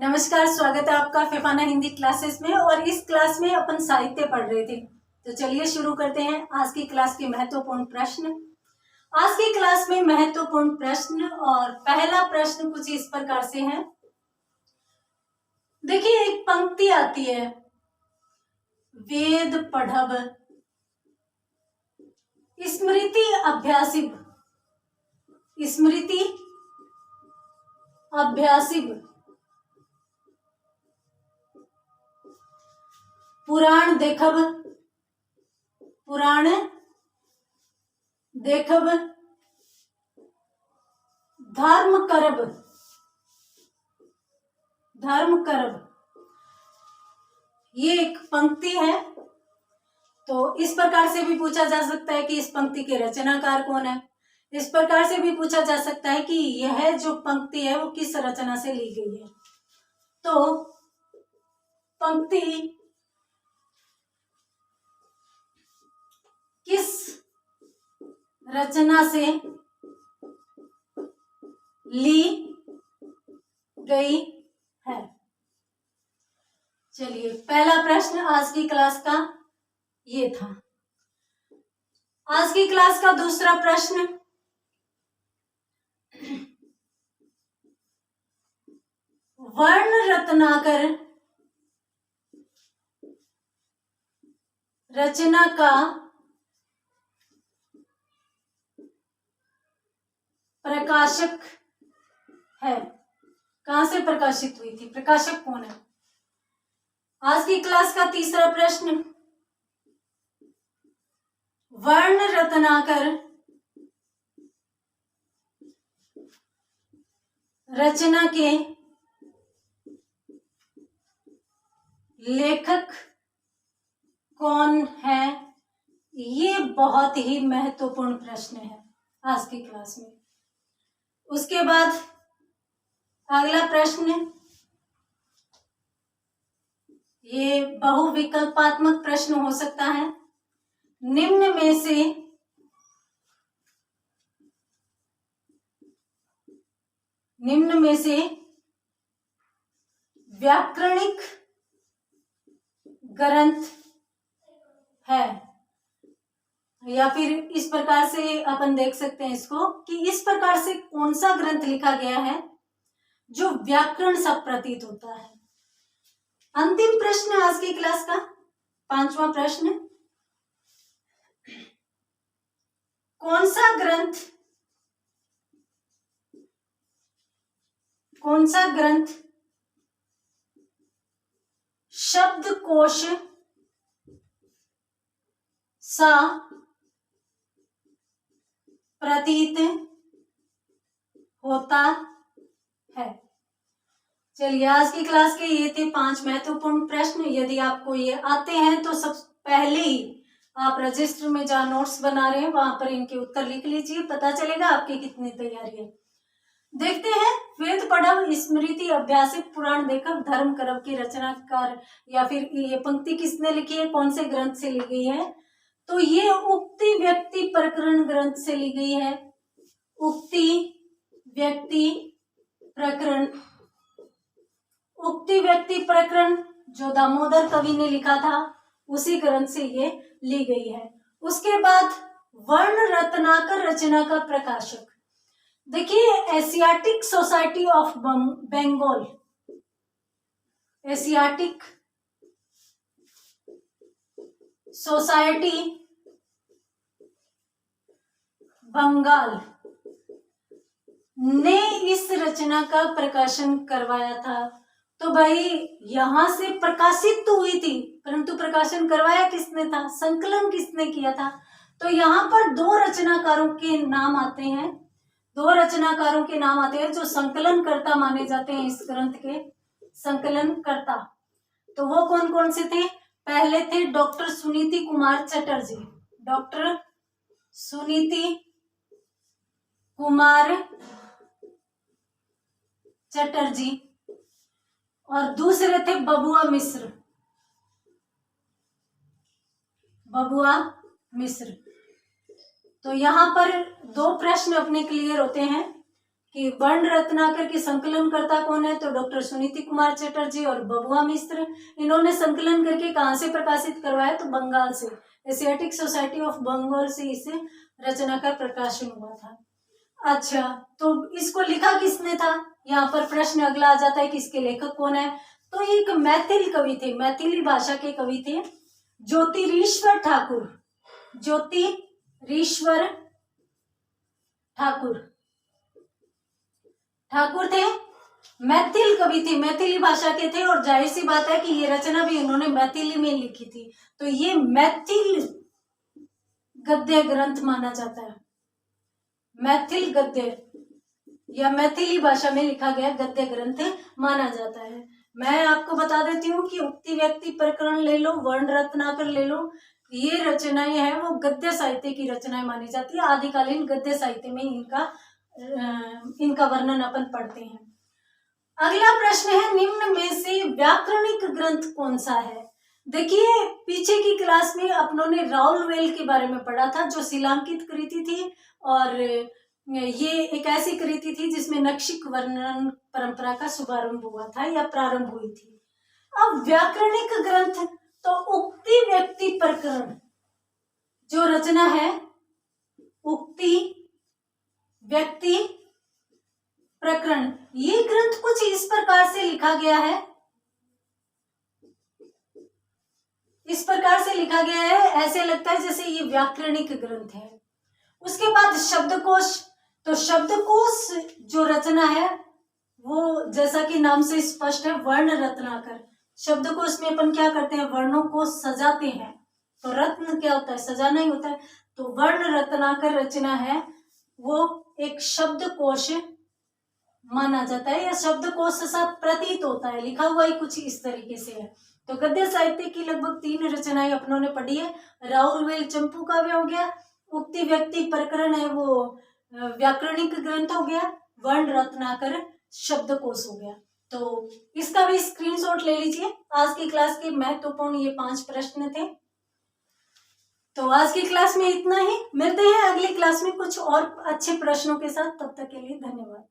नमस्कार, स्वागत है आपका फेफाना हिंदी क्लासेस में। और इस क्लास में अपन साहित्य पढ़ रहे थे, तो चलिए शुरू करते हैं आज की क्लास के महत्वपूर्ण प्रश्न। आज की क्लास में महत्वपूर्ण प्रश्न और पहला प्रश्न कुछ इस प्रकार से है। देखिए, एक पंक्ति आती है, वेद पढ़ब स्मृति अभ्यासिब, स्मृति अभ्यासिब, पुराण देखब, पुराण देखब, धर्म करब, धर्म करब। ये एक पंक्ति है। तो इस प्रकार से भी पूछा जा सकता है कि इस पंक्ति के रचनाकार कौन है। इस प्रकार से भी पूछा जा सकता है कि यह जो पंक्ति है वो किस रचना से ली गई है। तो पंक्ति किस रचना से ली गई है। चलिए, पहला प्रश्न आज की क्लास का ये था। आज की क्लास का दूसरा प्रश्न, वर्ण रत्नाकर रचना का प्रकाशक है। कहां से प्रकाशित हुई थी, प्रकाशक कौन है। आज की क्लास का तीसरा प्रश्न, वर्ण रत्नाकर रचना के लेखक कौन है। ये बहुत ही महत्वपूर्ण प्रश्न है आज की क्लास में। उसके बाद अगला प्रश्न, ये बहुविकल्पात्मक प्रश्न हो सकता है। निम्न में से व्याकरणिक ग्रंथ है, या फिर इस प्रकार से अपन देख सकते हैं इसको कि इस प्रकार से कौन सा ग्रंथ लिखा गया है जो व्याकरण सा प्रतीत होता है। अंतिम प्रश्न आज की क्लास का पांचवा प्रश्न, कौन सा ग्रंथ शब्दकोश सा प्रतीत होता है। चलिए, आज की क्लास के ये थे 5 महत्वपूर्ण प्रश्न। यदि आपको ये आते हैं तो सब पहले ही आप रजिस्टर में जहाँ नोट्स बना रहे हैं वहां पर इनके उत्तर लिख लीजिए, पता चलेगा आपकी कितनी तैयारी है। देखते हैं, वेद पढ़ब स्मृति अभ्यासित, पुराण देखब, धर्म करब की रचनाकार या फिर ये पंक्ति किसने लिखी है, कौन से ग्रंथ से ली गई है। तो ये उक्ति व्यक्ति प्रकरण ग्रंथ से ली गई है। उक्ति व्यक्ति प्रकरण, उक्ति व्यक्ति प्रकरण जो दामोदर कवि ने लिखा था उसी ग्रंथ से ये ली गई है। उसके बाद वर्ण रत्नाकर रचना का प्रकाशक, देखिए Asiatic Society of Bengal, Asiatic Society Bengal ने इस रचना का प्रकाशन करवाया था। तो भाई यहां से प्रकाशित तो हुई थी, परंतु प्रकाशन करवाया किसने था, संकलन किसने किया था। तो यहाँ पर दो रचनाकारों के नाम आते हैं, दो रचनाकारों के नाम आते हैं जो संकलनकर्ता माने जाते हैं इस ग्रंथ के, संकलनकर्ता। तो वो कौन कौन से थे। पहले थे डॉक्टर सुनीति कुमार चटर्जी, डॉक्टर सुनीति कुमार चटर्जी, और दूसरे थे बबुआ मिश्र, बबुआ मिश्र। तो यहाँ पर दो प्रश्न अपने क्लियर होते हैं कि वर्ण रत्नाकर की संकलनकर्ता कौन है, तो डॉक्टर सुनीति कुमार चटर्जी और बबुआ मिश्र। इन्होंने संकलन करके कहाँ से प्रकाशित करवाया, तो बंगाल से, एशियाटिक सोसाइटी ऑफ बंगाल से इस रचना का प्रकाशन हुआ था। अच्छा, तो इसको लिखा किसने था, यहाँ पर प्रश्न अगला आ जाता है कि इसके लेखक कौन है। तो एक मैथिल कवि थे, मैथिली भाषा के कवि थे, ज्योतिरीश्वर ठाकुर। ज्योतिरीश्वर ठाकुर थे, मैथिल कवि थे, मैथिली भाषा के थे, और जाहिर सी बात है कि ये रचना भी उन्होंने मैथिली में लिखी थी। तो ये मैथिल गद्य ग्रंथ माना जाता है, मैथिल गद्य या मैथिली भाषा में लिखा गया गद्य ग्रंथ माना जाता है। मैं आपको बता देती हूँ कि उक्ति व्यक्ति प्रकरण ले लो, वर्ण रत्नाकर ले लो, ये रचनाएं हैं वो गद्य साहित्य की रचनाएं मानी जाती है। आदिकालीन गद्य साहित्य में इनका वर्णन अपन पढ़ते हैं। अगला प्रश्न है, निम्न में से व्याकरणिक ग्रंथ कौन सा है। देखिए, पीछे की क्लास में अपनों ने राउलवेल के बारे में पढ़ा था, जो शिलांकित कृति थी, और ये एक ऐसी कृति थी जिसमें नक्षिक वर्णन परंपरा का शुभारंभ हुआ था या प्रारंभ हुई थी। अब व्याकरणिक ग्रंथ, तो उक्ति व्यक्ति प्रकरण जो रचना है, उक्ति व्यक्ति प्रकरण, ये ग्रंथ कुछ इस प्रकार से लिखा गया है, इस प्रकार से लिखा गया है, ऐसे लगता है जैसे ये व्याकरणिक ग्रंथ है। उसके बाद शब्दकोश, तो शब्दकोश जो रचना है वो जैसा कि नाम से स्पष्ट है, वर्ण रत्नाकर। शब्दकोश में अपन क्या करते हैं, वर्णों को सजाते हैं, तो रत्न क्या होता है, सजाना ही होता है। तो वर्ण रत्नाकर रचना है वो एक शब्दकोश माना जाता है, या शब्दकोश सा प्रतीत होता है, लिखा हुआ ही कुछ इस तरीके से है। तो गद्य साहित्य की लगभग 3 रचनाएं अपनों ने पढ़ी है। राउलवेल चंपू काव्य हो गया, उक्ति व्यक्ति प्रकरण है वो व्याकरणिक ग्रंथ हो गया, वर्ण रत्नाकर शब्दकोश हो गया। तो इसका भी स्क्रीनशॉट ले लीजिए। आज की क्लास के महत्वपूर्ण ये 5 प्रश्न थे। तो आज की क्लास में इतना ही, मिलते हैं अगली क्लास में कुछ और अच्छे प्रश्नों के साथ। तब तक के लिए धन्यवाद।